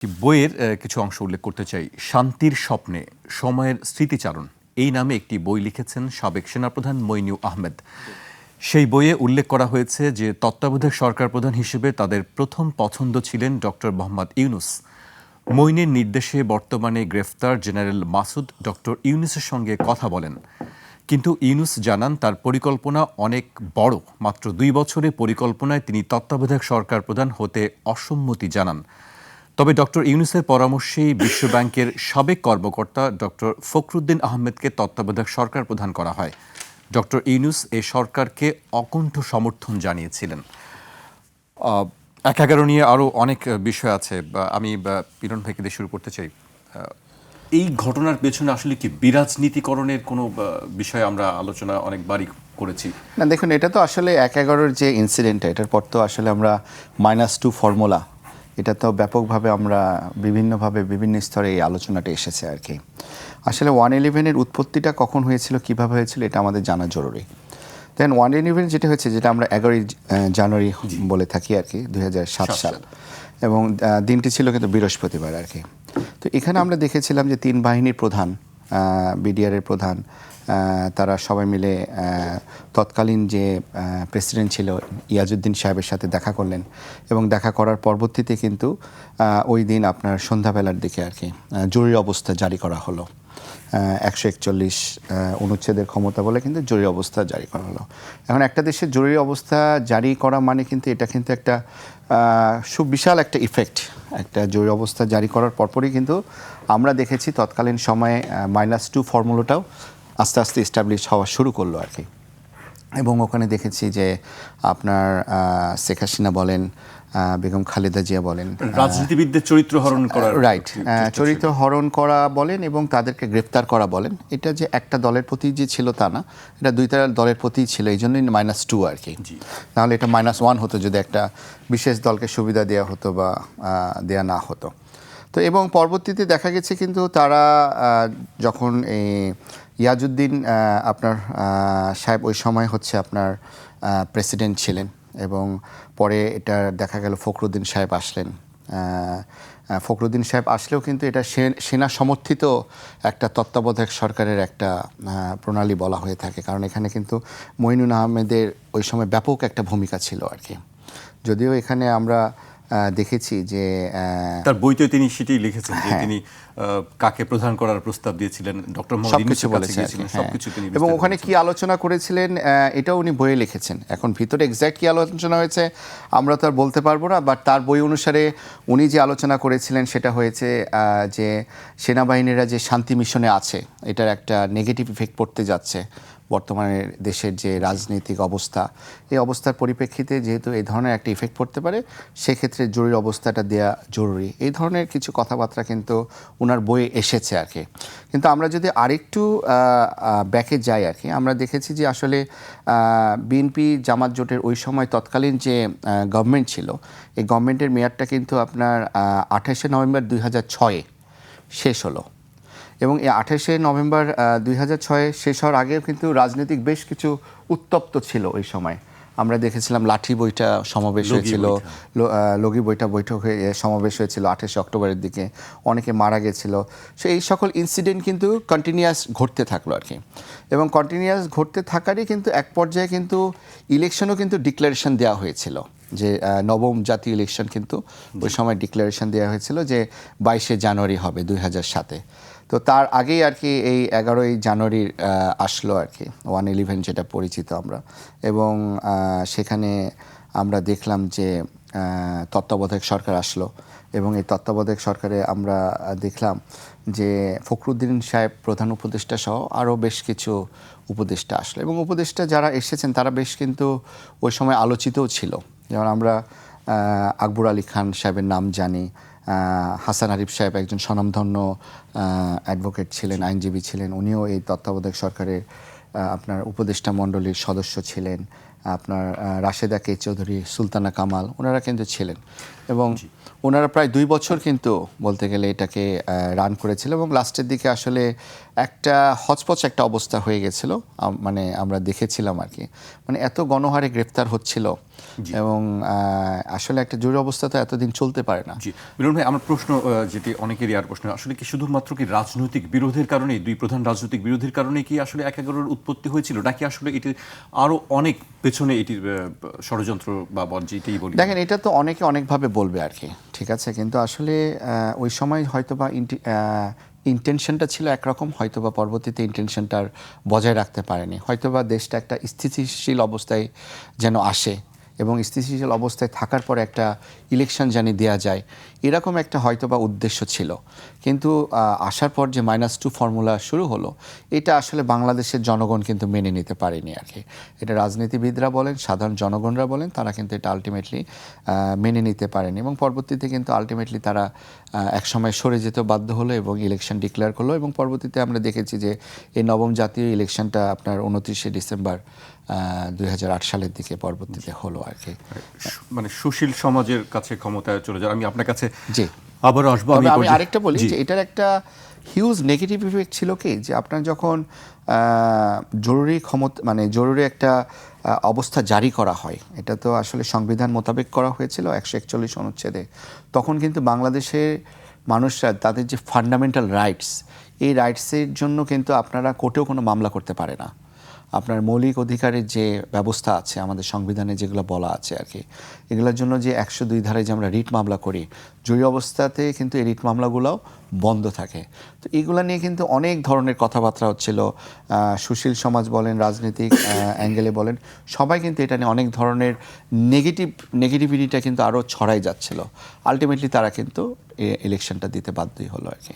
বইয়ের কিছু অংশ উল্লেখ করতে চাই। শান্তির স্বপ্নে সময়ের স্মৃতিচারণ এই নামে একটি বই লিখেছেন সাবেক সেনাপ্রধান মইনু আহমেদ। সেই বইয়ে উল্লেখ করা হয়েছে যে তত্ত্বাবধায়ক সরকার প্রধান হিসেবে তাদের প্রথম পছন্দ ছিলেন ডক্টর মোহাম্মদ ইউনূস। মইনের নির্দেশে বর্তমানে গ্রেফতার জেনারেল মাসুদ ডক্টর ইউনূসের সঙ্গে কথা বলেন, কিন্তু ইউনূস জানান তার পরিকল্পনা অনেক বড়। মাত্র 2 বছরের পরিকল্পনায় তিনি তত্ত্বাবধায়ক সরকার প্রধান হতে অসম্মতি জানান। তবে ডক্টর ইউনূসের পরামর্শেই বিশ্বব্যাংকের সাবেক কর্মকর্তা ডক্টর ফখরুদ্দিন আহমেদকে তত্ত্বাবধায়ক সরকার প্রধান করা হয়। ডক্টর ইউনূস এই সরকারকে অকুণ্ঠ সমর্থন জানিয়েছিলেন। 1-11 নিয়ে আরও অনেক বিষয় আছে, আমি পিরন ভাইকে দিয়ে শুরু করতে চাই। এই ঘটনার পেছনে আসলে কি বিরাজনীতিকরণের কোনো বিষয় আমরা আলোচনা অনেকবারই করেছি। না, দেখুন, এটা তো আসলে 1-11 যে ইনসিডেন্টটা, এটার পর তো আসলে আমরা -2 ফর্মুলা, এটা তো ব্যাপকভাবে আমরা বিভিন্নভাবে বিভিন্ন স্তরে এই আলোচনাটা এসেছে আর কি। আসলে 111-এর উৎপত্তিটা কখন হয়েছিল, কিভাবে হয়েছিল, এটা আমাদের জানা জরুরি। দেন 111 যেটা হয়েছে, যেটা আমরা 11 জানুয়ারি বলে থাকি আর কি, 2007 সাল, এবং দিনটি ছিল কিন্তু বৃহস্পতিবার আর কি। তো এখানে আমরা দেখেছিলাম যে 3 বাহিনীর প্রধান, বিডিআরের প্রধান, তারা সবাই মিলে তৎকালীন যে প্রেসিডেন্ট ছিল ইয়াজউদ্দিন সাহেবের সাথে দেখা করলেন, এবং দেখা করার পরবর্তীতে কিন্তু ওই দিন আপনার সন্ধ্যাবেলার দিকে আর কি জরুরি অবস্থা জারি করা হলো। 141 অনুচ্ছেদের ক্ষমতা বলে কিন্তু জরুরি অবস্থা জারি করা হলো। এখন একটা দেশের জরুরি অবস্থা জারি করা মানে কিন্তু এটা কিন্তু একটা সুবিশাল একটা ইফেক্ট। একটা জরুরি অবস্থা জারি করার পরপরই কিন্তু আমরা দেখেছি তৎকালীন সময়ে -2 ফর্মুলাটাও আস্তে আস্তে এস্টাবলিশ হওয়া শুরু করলো আর কি। এবং ওখানে দেখেছি যে আপনার শেখ হাসিনা বলেন, বেগম খালেদা জিয়া বলেন, রাজনীতিবিদদের চরিত্র হরণ করা, রাইট, চরিত্র হরণ করা বলেন এবং তাদেরকে গ্রেপ্তার করা বলেন। এটা যে একটা দলের প্রতি যে ছিল তা না, এটা 2টা দলের প্রতিই ছিল, এই জন্যই -2 আর কি। তাহলে এটা -1 হতো যদি একটা বিশেষ দলকে সুবিধা দেওয়া হতো বা দেয়া না হতো। তো এবং পরবর্তীতে দেখা গেছে কিন্তু তারা যখন এই ইয়াজউদ্দিন আপনার সাহেব ওই সময় হচ্ছে আপনার প্রেসিডেন্ট ছিলেন, এবং পরে এটা দেখা গেল ফখরুদ্দিন সাহেব আসলেন। ফখরুদ্দিন সাহেব আসলেও কিন্তু এটা সেনা সমর্থিত একটা তত্ত্বাবধায়ক সরকারের একটা প্রণালী বলা হয়ে থাকে, কারণ এখানে কিন্তু মইনু আহমেদের ওই সময় ব্যাপক একটা ভূমিকা ছিল আর কি। যদিও এখানে আমরা দেখেছি যে তার বইতে তিনি সেটাই লিখেছেন যে তিনি কাকে প্রধান করার প্রস্তাব দিয়েছিলেন, ডক্টর মোহাম্মদ ইউনূসের কাছে গিয়েছিলেন, সবকিছু তিনি, এবং ওখানে কি আলোচনা করেছিলেন এটাও উনি বইয়ে লিখেছেন। এখন ভিতরে এক্স্যাক্ট কি আলোচনা হয়েছে আমরা তো আর বলতে পারবো না, বাট তার বই অনুসারে উনি যে আলোচনা করেছিলেন সেটা হয়েছে যে সেনাবাহিনীরা যে শান্তি মিশনে আছে, এটার একটা নেগেটিভ ইফেক্ট পড়তে যাচ্ছে বর্তমানে দেশের যে রাজনৈতিক অবস্থা, এই অবস্থার পরিপ্রেক্ষিতে যেহেতু এই ধরনের একটা ইফেক্ট পড়তে পারে, সেক্ষেত্রে জরুরি অবস্থাটা দেয়া জরুরি। এই ধরনের কিছু কথাবার্তা কিন্তু ওনার বইয়ে এসেছে আর কি। কিন্তু আমরা যদি আরেকটু ব্যাকে যাই আর কি, আমরা দেখেছি যে আসলে বিএনপি জামাত জোটের ওই সময় তৎকালীন যে গভর্নমেন্ট ছিল, এই গভর্নমেন্টের মেয়াদটা কিন্তু আপনার 28শে নভেম্বর 2006 শেষ হলো। এবং এই 28শে নভেম্বর 2006 শেষ হওয়ার আগেও কিন্তু রাজনৈতিক বেশ কিছু উত্তপ্ত ছিল ওই সময়। আমরা দেখেছিলাম লাঠি বইটা সমাবেশ হয়েছিল, লগি বইটা বৈঠক হয়ে সমাবেশ হয়েছিল 28শে অক্টোবরের দিকে, অনেকে মারা গেছিল। সো এই সকল ইনসিডেন্ট কিন্তু কন্টিনিউয়াস ঘটতে থাকলো আর কি, এবং কন্টিনিউয়াস ঘটতে থাকারই কিন্তু এক পর্যায়ে কিন্তু ইলেকশনও কিন্তু ডিক্লারেশন দেওয়া হয়েছিল, যে নবম জাতীয় ইলেকশন কিন্তু ওই সময় ডিক্লারেশন দেওয়া হয়েছিল যে 22শে জানুয়ারি হবে 2007-এ। তো তার আগেই আর কি এই 11ই জানুয়ারি আসলো আর কি, 111 যেটা পরিচিত আমরা। এবং সেখানে আমরা দেখলাম যে তত্ত্বাবধায়ক সরকার আসলো, এবং এই তত্ত্বাবধায়ক সরকারে আমরা দেখলাম যে ফখরুদ্দিন সাহেব প্রধান উপদেষ্টা সহ আরও বেশ কিছু উপদেষ্টা আসলো, এবং উপদেষ্টা যারা এসেছেন তারা বেশ কিন্তু ওই সময় আলোচিতও ছিল। যেমন আমরা আকবর আলী খান সাহেবের নাম জানি, হাসান আরিফ সাহেব একজন স্বনামধন্য অ্যাডভোকেট ছিলেন, আইনজীবী ছিলেন, উনিও এই তত্ত্বাবধায়ক সরকারের আপনার উপদেষ্টা মণ্ডলীর সদস্য ছিলেন। আপনার রাশেদা কে চৌধুরী, সুলতানা কামাল, ওনারা কিন্তু ছিলেন। এবং ওনারা প্রায় 2 বছর কিন্তু বলতে গেলে এটাকে রান করেছিল এবং লাস্টের দিকে আসলে একটা হচপচ একটা অবস্থা হয়ে গেছিল, মানে আমরা দেখেছিলাম আর কি, মানে এত গণহারে গ্রেফতার হচ্ছিল এবং আসলে একটা জরুরি অবস্থা তো এতদিন চলতে পারে না। জি মিলন ভাই, আমার প্রশ্ন যেটি অনেকেরই আর প্রশ্ন, আসলে কি শুধুমাত্র কি রাজনৈতিক বিরোধের কারণে, দুই প্রধান রাজনৈতিক বিরোধের কারণে কি আসলে ১১-এর উৎপত্তি হয়েছিল, নাকি আসলে এটি আরো অনেক পেছনে এটির ষড়যন্ত্র বা যেটাই বলি? দেখেন, এটা তো অনেকে অনেকভাবে বলবে আর কি, ঠিক আছে, কিন্তু আসলে ওই সময় হয়তোবা ইন্টেনশনটা ছিল একরকম, হয়তোবা পরবর্তীতে ইন্টেনশনটার বজায় রাখতে পারেনি, হয়তোবা দেশটা একটা স্থিতিশীল অবস্থায় যেন আসে এবং স্থিতিশীল অবস্থায় থাকার পরে একটা ইলেকশন জানি দেওয়া যায়, এরকম একটা হয়তোবা উদ্দেশ্য ছিল। কিন্তু আসার পর যে -2 ফর্মুলা শুরু হলো, এটা আসলে বাংলাদেশের জনগণ কিন্তু মেনে নিতে পারেনি আর কি। এটা রাজনীতিবিদরা বলেন, সাধারণ জনগণরা বলেন, তারা কিন্তু এটা আলটিমেটলি মেনে নিতে পারেনি এবং পরবর্তীতে কিন্তু আলটিমেটলি তারা একসময় সরে যেতে বাধ্য হলো এবং ইলেকশন ডিক্লেয়ার করলো এবং পরবর্তীতে আমরা দেখেছি যে এই নবম জাতীয় ইলেকশনটা আপনার 29শে ডিসেম্বর 2008 সালের দিকে পরবর্তীতে হলো আর কি। মানে সুশীল সমাজের কাছে ক্ষমতায় চলে যায়। আমি আপনার কাছে জি আবার আসবো। আমি আরেকটা বলি যে এটার একটা হিউজ নেগেটিভ ইফেক্ট ছিল কি, যে আপনার যখন জরুরি ক্ষমতা মানে জরুরি একটা অবস্থা জারি করা হয়, এটা তো আসলে সংবিধান মোতাবেক করা হয়েছিল 141 অনুচ্ছেদে, তখন কিন্তু বাংলাদেশের মানুষরা তাদের যে ফান্ডামেন্টাল রাইটস, এই রাইটসের জন্য কিন্তু আপনারা কোর্টেও কোনো মামলা করতে পারে না। আপনার মৌলিক অধিকারের যে ব্যবস্থা আছে আমাদের সংবিধানে যেগুলো বলা আছে আর কি, এগুলোর জন্য যে 102 ধারায় যে আমরা রিট মামলা করি, জরুরি অবস্থাতে কিন্তু এই রিট মামলাগুলোও বন্ধ থাকে। তো এগুলো নিয়ে কিন্তু অনেক ধরনের কথাবার্তা হচ্ছিল, সুশীল সমাজ বলেন, রাজনৈতিক অ্যাঙ্গেলে বলেন, সবাই কিন্তু এটা নিয়ে অনেক ধরনের নেগেটিভিটিটা কিন্তু আরও ছড়াই যাচ্ছিল। আলটিমেটলি তারা কিন্তু ইলেকশনটা দিতে বাধ্যই হলো আর কি।